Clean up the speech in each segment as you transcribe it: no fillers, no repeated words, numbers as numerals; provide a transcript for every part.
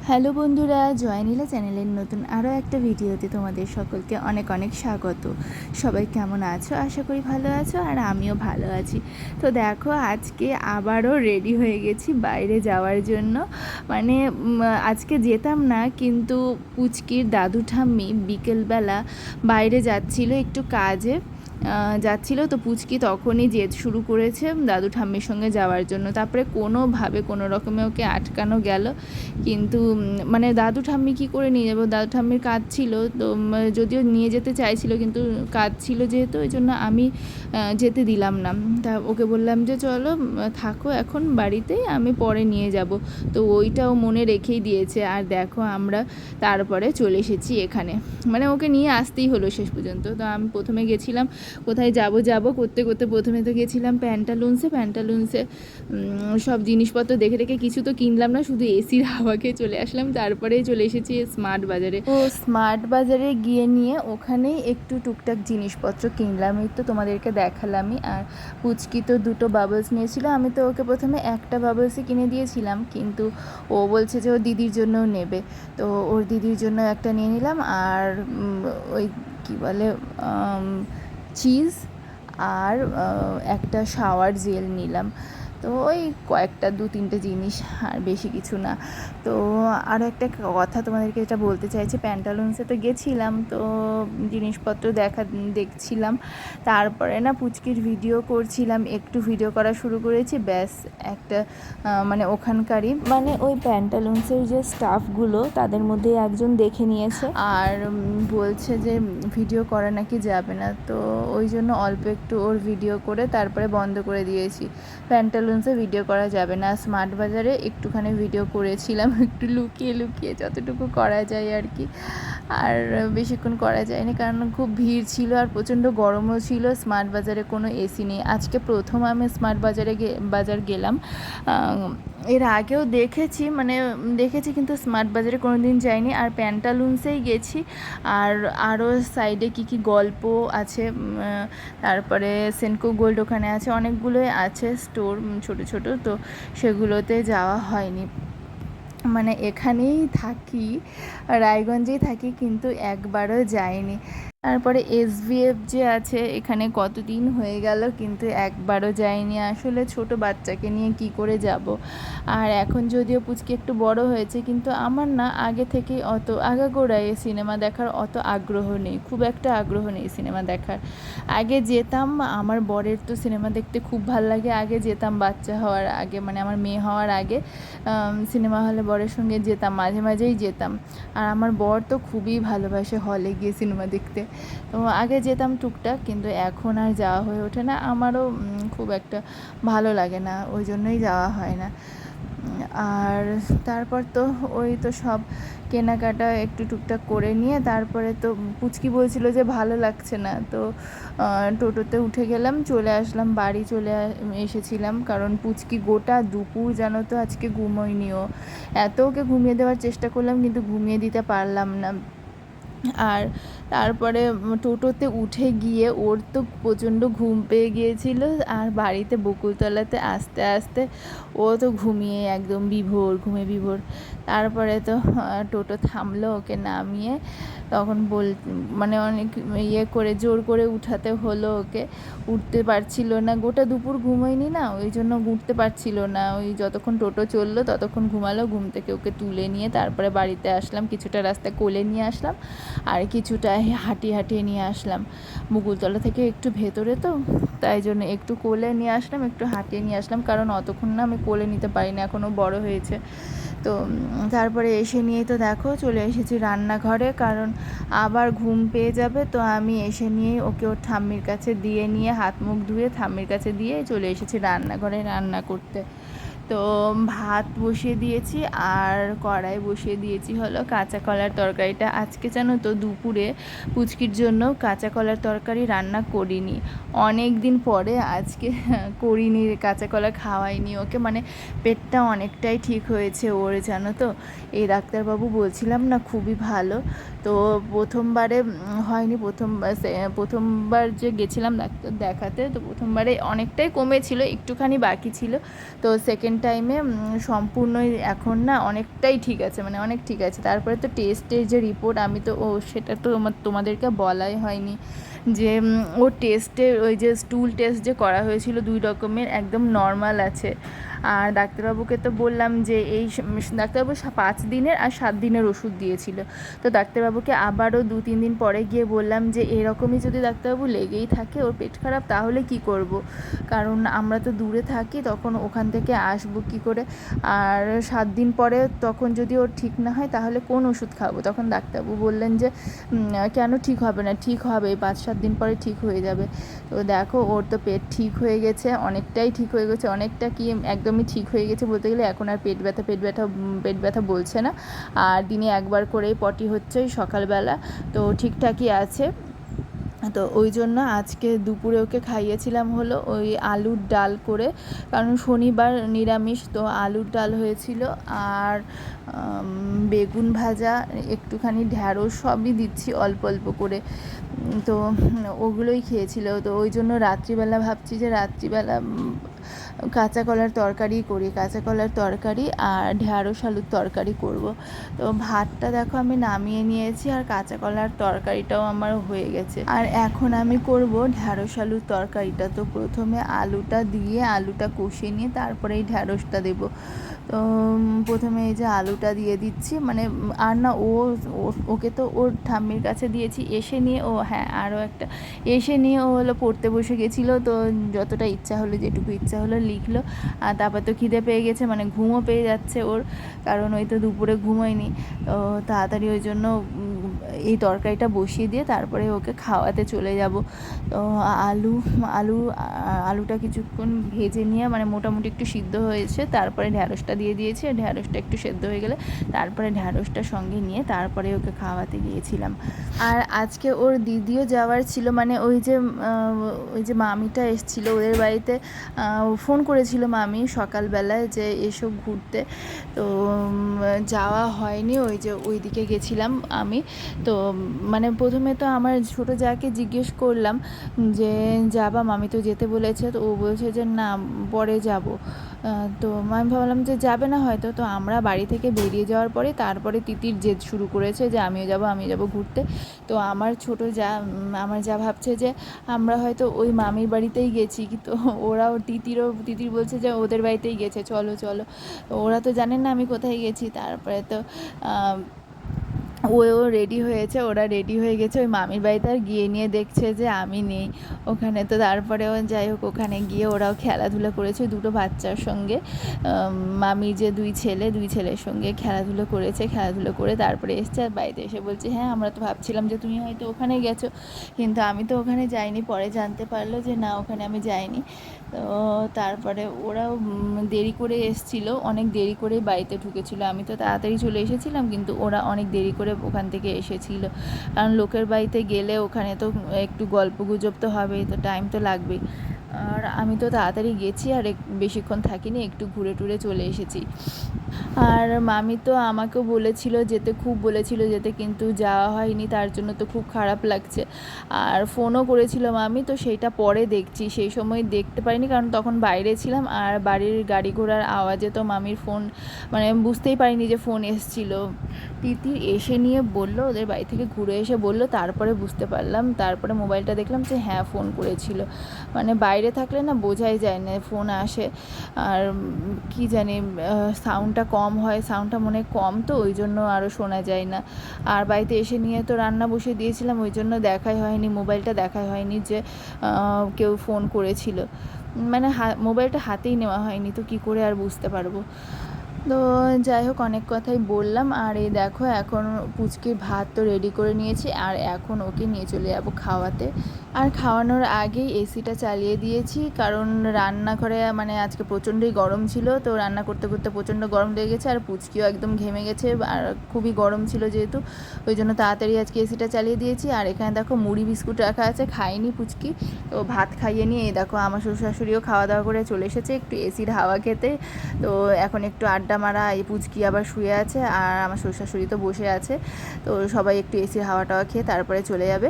Hello বন্ধুরা, জয়নীলা চ্যানেলের নতুন আরও একটা ভিডিওতে তোমাদের সকলকে অনেক অনেক স্বাগত। সবাই কেমন আছো? আশা করি ভালো আছো, আর আমিও ভালো আছি। তো দেখো, আজকে আবারও রেডি হয়ে গেছি বাইরে যাওয়ার জন্য। মানে আজকে যেতাম না, কিন্তু পুচকির দাদু ঠাম্মি বিকেলবেলা বাইরে যাচ্ছিল একটু কাজে যাচ্ছিল, তো পুচকি তখনই জেদ শুরু করেছে দাদু ঠাম্মির সঙ্গে যাওয়ার জন্য। তারপরে কোনোভাবে কোনো রকমে ওকে আটকানো গেল, কিন্তু মানে দাদু ঠাম্মি কী করে নিয়ে যাবো, দাদু ঠাম্মির কাজ ছিল, তো যদিও নিয়ে যেতে চাইছিল, কিন্তু কাজ ছিল যেহেতু ওই জন্য আমি যেতে দিলাম না। তা ওকে বললাম যে চলো থাকো এখন বাড়িতেই, আমি পরে নিয়ে যাব। তো ওইটাও মনে রেখেই দিয়েছে। আর দেখো, আমরা তারপরে চলে এসেছি এখানে, মানে ওকে নিয়ে আসতেই হলো শেষ পর্যন্ত। তো আমি প্রথমে গেছিলাম কোথায় যাব করতে করতে, প্রথমে তো গেছিলাম প্যান্টালুন্সে সব জিনিসপত্র দেখে দেখে কিছু তো কিনলাম না, শুধু এসির হাওয়া খেয়ে চলে আসলাম। তারপরে চলে এসেছি স্মার্ট বাজারে। তো স্মার্ট বাজারে গিয়ে নিয়ে ওখানেই একটু টুকটাক জিনিসপত্র কিনলাম, এই তো তোমাদেরকে দেখালামই। আর পুচকি তো দুটো বাবলস নিয়েছিল, আমি তো ওকে প্রথমে একটা বাবলসই কিনে দিয়েছিলাম, কিন্তু ও বলছে যে ও দিদির জন্যও নেবে, তো ওর দিদির জন্য একটা নিয়ে নিলাম। আর ওই কী বলে চিজ আর একটা শাওয়ার জেল নিলাম। তো ওই কয়েকটা 2-3টে জিনিস, আর বেশি কিছু না। তো আরও একটা কথা তোমাদেরকে এটা বলতে চাইছি, প্যান্টালুন্সে তো গেছিলাম, তো জিনিসপত্র দেখছিলাম, তারপরে না পুচকির ভিডিও করছিলাম, একটু ভিডিও করা শুরু করেছি, ব্যাস একটা মানে ওখানকারই মানে ওই প্যান্টালুন্সের যে স্টাফগুলো তাদের মধ্যে একজন দেখে নিয়েছে, আর বলছে যে ভিডিও করা নাকি যাবে না। তো ওই জন্য অল্প একটু ওর ভিডিও করে তারপরে বন্ধ করে দিয়েছি। প্যান্টালুন্সে ভিডিও করা যাবে না। স্মার্ট বাজারে একটুখানি ভিডিও করেছিলাম, একটু লুকিয়ে লুকিয়ে যতটুকু করা যায় আর কি, আর বেশিক্ষণ করা যায়নি কারণ খুব ভিড় ছিল আর প্রচণ্ড গরমও ছিল। স্মার্ট বাজারে কোনো এসি নেই। আজকে প্রথম আমি স্মার্ট বাজার গেলাম। এর আগেও দেখেছি কিন্তু স্মার্ট বাজারে কোনো দিন যাইনি। আর প্যান্টালুন্সেই গেছি। আর আরও সাইডে কী গল্প আছে, তারপরে সেনকো গোল্ড ওখানে আছে, অনেকগুলোই আছে স্টোর ছোট ছোট, তো সেগুলোতে যাওয়া হয়নি। মানে এখানেই থাকি, রায়গঞ্জেই থাকি, কিন্তু একবারও যাইনি। তারপরে এসভিএফ যে আছে এখানে কতদিন হয়ে গেল, কিন্তু একবারও যাইনি। আসলে ছোট বাচ্চাকে নিয়ে কি করে যাব। আর এখন যদিও পুচকি একটু বড় হয়েছে, কিন্তু আমার না আগে থেকেই অত আগাগোড়ায় সিনেমা দেখার অত আগ্রহ নেই, খুব একটা আগ্রহ নেই সিনেমা দেখার। আগে যেতাম, আমার বরের তো সিনেমা দেখতে খুব ভালো লাগে, আগে যেতাম বাচ্চা হওয়ার আগে, মানে আমার মেয়ে হওয়ার আগে সিনেমা হলে বরের সঙ্গে যেতাম, মাঝে মাঝেই যেতাম। আর আমার বর তো খুবই ভালোবাসে হলে গিয়ে সিনেমা দেখতে, তো আগে যেতাম টুকটাক, কিন্তু এখন আর যাওয়া হয়ে ওঠে না। আমারও খুব একটা ভালো লাগে না, ওই জন্যই যাওয়া হয় না। আর তারপর তো ওই তো সব কেনাকাটা একটু টুকটাক করে নিয়ে তারপরে তো পুচকি বলছিল যে ভালো লাগছে না, তো টোটোতে উঠে গেলাম, চলে আসলাম বাড়ি, এসেছিলাম। কারণ পুচকি গোটা দুপুর জানো তো আজকে ঘুমোয়নিও, এত ওকে ঘুমিয়ে দেওয়ার চেষ্টা করলাম, কিন্তু ঘুমিয়ে দিতে পারলাম না। আর তারপরে টোটোতে উঠে গিয়ে ওর তো প্রচণ্ড ঘুম পেয়ে গিয়েছিল, আর বাড়িতে বকুলতলাতে আস্তে আস্তে ও তো ঘুমিয়ে একদম ঘুমে বিভোর। তারপরে তো টোটো থামলো, ওকে নামিয়ে তখন মানে অনেক করে জোর করে উঠাতে হলো ওকে। উঠতে পারছিল না, গোটা দুপুর ঘুমোয়নি না, ওই জন্য উঠতে পারছিল না। ওই যতক্ষণ টোটো চললো ততক্ষণ ঘুমালো, ঘুম থেকে ওকে তুলে নিয়ে তারপরে বাড়িতে আসলাম, কিছুটা রাস্তা কোলে নিয়ে আসলাম, আর কিছুটা হাঁটিয়ে নিয়ে আসলাম। মুকুলতলা থেকে একটু ভেতরে তো, তাই জন্য একটু কোলে নিয়ে আসলাম, একটু হাঁটিয়ে নিয়ে আসলাম, কারণ অতক্ষণ না আমি কোলে নিতে পারি না, এখনও বড় হয়েছে। তো তারপরে এসে নিয়েই তো দেখো চলে এসেছি রান্নাঘরে, কারণ আবার ঘুম পেয়ে যাবে। তো আমি এসে নিয়েই ওকে ওর ঠাম্মির কাছে দিয়ে নিয়ে হাত মুখ ধুয়ে ঠাম্মির কাছে দিয়ে চলে এসেছি রান্নাঘরে রান্না করতে। তো ভাত বসিয়ে দিয়েছি, আর কড়াই বসিয়ে দিয়েছি হলো কাঁচা কলার তরকারিটা। আজকে জানো তো দুপুরে পুচকির জন্য কাঁচা কলার তরকারি রান্না করিনি, অনেক দিন পরে আজকে করিনি, কাঁচা কলা খাওয়াইনি ওকে, মানে পেটটা অনেকটাই ঠিক হয়েছে ওর, জানো তো। এই ডাক্তারবাবু বলছিলাম না খুবই ভালো। তো প্রথমবারে হয়নি, প্রথমবার যে গেছিলাম ডাক্তার দেখাতে, তো প্রথমবারে অনেকটাই কমেছিল, একটুখানি বাকি ছিল। তো সেকেন্ড সেকেন্ড টাইমে সম্পূর্ণই এখন না অনেকটাই ঠিক আছে, মানে অনেক ঠিক আছে। তারপরে তো টেস্টের যে রিপোর্ট, আমি তো সেটা তো তোমাদেরকে বলাই হয়নি যে ওর টেস্টের ওই যে স্টুল টেস্ট যে করা হয়েছিল 2 রকমের, একদম নর্মাল আছে। আর ডাক্তারবাবুকে তো বললাম যে ডাক্তারবাবু 5 দিনের আর 7 দিনের ওষুধ দিয়েছিল। তো ডাক্তারবাবুকে আবারও 2-3 দিন পরে গিয়ে বললাম যে এরকমই যদি ডাক্তারবাবু লেগেই থাকে ওর পেট খারাপ, তাহলে কি করব, কারণ আমরা তো দূরে থাকি, তখন ওখান থেকে আসবো কী করে। আর 7 দিন পরে তখন যদি ওর ঠিক না হয় তাহলে কোন ওষুধ খাবো। তখন ডাক্তারবাবু বললেন যে কেন ঠিক হবে না, ঠিক হবে, 5-7 দিন পরে ঠিক হয়ে যাবে। তো দেখো ওর তো পেট ঠিক হয়ে গেছে, অনেকটাই ঠিক হয়ে গেছে, অনেকটা কি একদমই ঠিক হয়ে গেছে বলতে গেলে। এখন আর পেট ব্যথা বলছে না। আর দিনে একবার করেই পটি হচ্ছে সকালবেলা, তো ঠিকঠাকই আছে। তো ওই জন্য আজকে দুপুরে ওকে খাইয়েছিলাম হলো ওই আলুর ডাল করে, কারণ শনিবার নিরামিষ, তো আলুর ডাল হয়েছিল আর বেগুন ভাজা, একটুখানি ঢ্যাঁড়স, সবই দিচ্ছি অল্প অল্প করে। তো ওগুলোই খেয়েছিল। তো ওই জন্য রাত্রিবেলা ভাবছি যে রাত্রিবেলা কাঁচা কলার তরকারি করি, কাঁচা কলার তরকারি আর ঢ্যাঁড়স আলুর তরকারি করব। তো ভাতটা দেখো আমি নামিয়ে নিয়েছি আর কাঁচা কলার তরকারিটাও আমার হয়ে গেছে। আর এখন আমি করব ঢ্যাঁড়স আলুর তরকারিটা। তো প্রথমে আলুটা দিয়ে আলুটা কষিয়ে নিয়ে তারপরে এই ঢ্যাঁড়সটা দেবো। তো প্রথমে এই যে আলুটা দিয়ে দিচ্ছি, মানে আর না ওকে তো ওর ঠাম্মির কাছে দিয়েছি, এসে নিয়ে ও হ্যাঁ আরও একটা এসে নিয়ে ও হলো পড়তে বসে গেছিলো। তো যতটা ইচ্ছা হলো, যেটুকু ইচ্ছা হলো লিখলো। আর তারপর তো খিদে পেয়ে গেছে, মানে ঘুমও পেয়ে যাচ্ছে ওর, কারণ ওই তো দুপুরে ঘুমোয়নি। তো তাড়াতাড়ি ওই জন্য এই তরকারিটা বসিয়ে দিয়ে তারপরে ওকে খাওয়াতে চলে যাব। তো আলুটা কিছুক্ষণ ভেজে নিয়ে, মানে মোটামুটি একটু সিদ্ধ হয়েছে, তারপরে ঢ্যাঁড়সটা দিয়ে দিয়েছি। আর ঢ্যাঁড়সটা একটু সেদ্ধ হয়ে গেলে তারপরে ঢ্যাঁড়সটা সঙ্গে নিয়ে তারপরে ওকে খাওয়াতে গিয়েছিলাম। আর আজকে ওর দিদিও যাওয়ার ছিল, মানে ওই যে মামিটা এসেছিলো ওদের বাড়িতে, ফোন করেছিল মামি সকালবেলায় যে এসব ঘুরতে। তো যাওয়া হয়নি, ওই যে ওই দিকে গেছিলাম আমি। তো মানে প্রথমে তো আমার ছোটো যাকে জিজ্ঞেস করলাম যে যাবা, মামি তো যেতে বলেছে। তো ও বলছে যে না পরে যাব। তো আমি ভাবলাম যে যাবে না হয়তো। তো আমরা বাড়ি থেকে বেরিয়ে যাওয়ার পরে তারপরে তিতির জেদ শুরু করেছে যে আমিও যাব ঘুরতে। তো আমার যা ভাবছে যে আমরা হয়তো ওই মামির বাড়িতেই গেছি, কিন্তু ওরাও তিতির বলছে যে ওদের বাড়িতেই গেছে, চলো চলো। ওরা তো জানেন না আমি কোথায় গেছি। তারপরে তো রেডি হয়েছে, ওরা রেডি হয়ে গেছে ওই মামির বাড়িতে, আর গিয়ে নিয়ে দেখছে যে আমি নেই ওখানে। তো তারপরেও যাই হোক ওখানে গিয়ে ওরাও খেলাধুলো করেছে দুটো বাচ্চার সঙ্গে, মামির যে দুই ছেলের সঙ্গে খেলাধুলো করে তারপরে এসছে। আর বাড়িতে এসে বলছে হ্যাঁ আমরা তো ভাবছিলাম যে তুমি হয়তো ওখানে গেছো, কিন্তু আমি তো ওখানে যাইনি। পরে জানতে পারলো যে না ওখানে আমি যাইনি। তো তারপরে ওরাও দেরি করে এসেছিলো, অনেক দেরি করে বাড়িতে ঢুকেছিলো। আমি তো তাড়াতাড়ি চলে এসেছিলাম, কিন্তু ওরা অনেক দেরি করে ওখান থেকে এসেছিলো, কারণ লোকের বাড়িতে গেলে ওখানে তো একটু গল্প গুজব তো হবেই, তো টাইম তো লাগবেই। আর আমি তো তাড়াতাড়ি গেছি আর বেশিক্ষণ থাকিনি, একটু ঘুরে টুরে চলে এসেছি। আর মামি তো আমাকেও খুব বলেছিল যেতে, কিন্তু যাওয়া হয়নি, তার জন্য তো খুব খারাপ লাগছে। আর ফোনও করেছিল মামি, তো সেইটা পরে দেখছি, সেই সময় দেখতে পারিনি কারণ তখন বাইরে ছিলাম। আর বাড়ির গাড়ি ঘোড়ার আওয়াজে তো মামির ফোন, মানে বুঝতেই পারিনি যে ফোন এসেছিলো। তিতির এসে নিয়ে বলল, ওদের বাড়ি থেকে ঘুরে এসে বলল, তারপরে বুঝতে পারলাম। তারপরে মোবাইলটা দেখলাম যে হ্যাঁ ফোন করেছিল। মানে বাইরে থাকলে না বোঝাই যায় না, ফোন আসে আর কি জানি সাউন্ডটা কম হয়, সাউন্ডটা মনে কম, তো ওই জন্য আরও শোনা যায় না। আর বাড়িতে এসে নিয়ে তো রান্না বসিয়ে দিয়েছিলাম, ওই জন্য দেখাই হয়নি, মোবাইলটা দেখাই হয়নি যে কেউ ফোন করেছিল। মানে মোবাইলটা হাতেই নেওয়া হয়নি, তো কী করে আর বুঝতে পারবো। তো যাই হোক অনেক কথাই বললাম। আর এই দেখো এখন পুচকির ভাত তো রেডি করে নিয়েছি, আর এখন ওকে নিয়ে চলে যাবো খাওয়াতে। আর খাওয়ানোর আগেই এসিটা চালিয়ে দিয়েছি, কারণ রান্নাঘরে মানে আজকে প্রচণ্ডই গরম ছিল, তো রান্না করতে করতে প্রচণ্ড গরম লেগে গেছে। আর পুচকিও একদম ঘেমে গেছে, আর খুবই গরম ছিল যেহেতু, ওই জন্য তাড়াতাড়ি আজকে এসিটা চালিয়ে দিয়েছি। আর এখানে দেখো মুড়ি বিস্কুট রাখা আছে, খাইনি পুচকি, তো ভাত খাইয়ে নিয়ে এই দেখো আমার শ্বশুর শাশুড়িও খাওয়া দাওয়া করে চলে এসেছে একটু এসির হাওয়া খেতে। তো এখন একটু আড্ডা মারা, এই পুচকি আবার শুয়ে আছে আর আমার শ্বশুর শাশুড়ি তো বসে আছে। তো সবাই একটু এসির হাওয়া টাওয়া খেয়ে তারপরে চলে যাবে।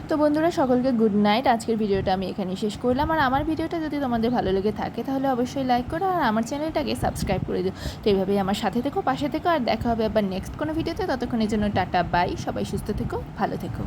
তো বন্ধুরা সকলকে গুড নাইট। আজকের ভিডিওটা আমি এখানেই শেষ করলাম। আর আমার ভিডিওটা যদি তোমাদের ভালো লেগে থাকে তাহলে অবশ্যই লাইক করো আর আমার চ্যানেলটাকে সাবস্ক্রাইব করে দিও। তো এইভাবেই আমার সাথে থেকো, পাশে থেকো, আর দেখা হবে আবার নেক্সট কোনো ভিডিওতে। ততক্ষণের জন্য টাটা বাই, সবাই সুস্থ থেকো, ভালো থেকো।